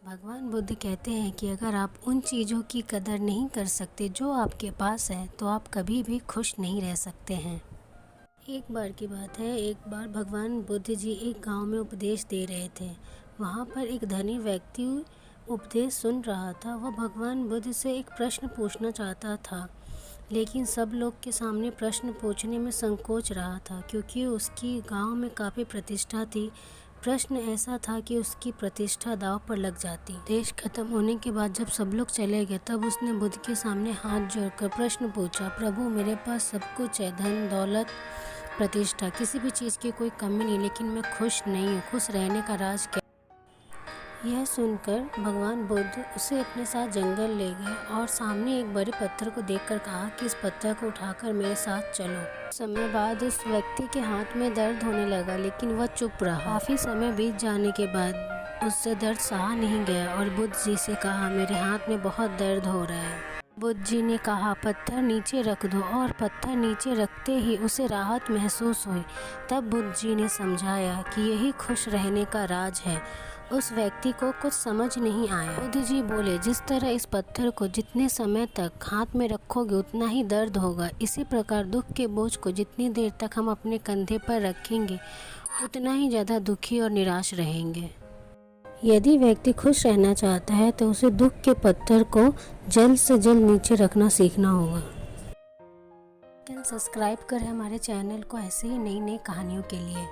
भगवान बुद्ध कहते हैं कि अगर आप उन चीज़ों की कदर नहीं कर सकते जो आपके पास है तो आप कभी भी खुश नहीं रह सकते हैं। एक बार की बात है, एक बार भगवान बुद्ध जी एक गांव में उपदेश दे रहे थे। वहां पर एक धनी व्यक्ति उपदेश सुन रहा था। वह भगवान बुद्ध से एक प्रश्न पूछना चाहता था, लेकिन सब लोग के सामने प्रश्न पूछने में संकोच रहा था क्योंकि उसकी गांव में काफ़ी प्रतिष्ठा थी। प्रश्न ऐसा था कि उसकी प्रतिष्ठा दांव पर लग जाती। देश खत्म होने के बाद जब सब लोग चले गए तब उसने बुद्ध के सामने हाथ जोड़कर प्रश्न पूछा, प्रभु मेरे पास सब कुछ है, धन दौलत प्रतिष्ठा, किसी भी चीज़ की कोई कमी नहीं, लेकिन मैं खुश नहीं हूँ। खुश रहने का राज क्या? यह सुनकर भगवान बुद्ध उसे अपने साथ जंगल ले गए और सामने एक बड़े पत्थर को देखकर कहा कि इस पत्थर को उठाकर मेरे साथ चलो। समय बाद उस व्यक्ति के हाथ में दर्द होने लगा, लेकिन वह चुप रहा। काफ़ी समय बीत जाने के बाद उससे दर्द सहा नहीं गया और बुद्ध जी से कहा, मेरे हाथ में बहुत दर्द हो रहा है। बुद्ध जी ने कहा, पत्थर नीचे रख दो, और पत्थर नीचे रखते ही उसे राहत महसूस हुई। तब बुद्ध जी ने समझाया कि यही खुश रहने का राज है। उस व्यक्ति को कुछ समझ नहीं आया। बुद्ध जी बोले, जिस तरह इस पत्थर को जितने समय तक हाथ में रखोगे उतना ही दर्द होगा, इसी प्रकार दुख के बोझ को जितनी देर तक हम अपने कंधे पर रखेंगे उतना ही ज़्यादा दुखी और निराश रहेंगे। यदि व्यक्ति खुश रहना चाहता है तो उसे दुख के पत्थर को जल्द से जल्द नीचे रखना सीखना होगा। सब्सक्राइब करें हमारे चैनल को ऐसे ही नई नई कहानियों के लिए।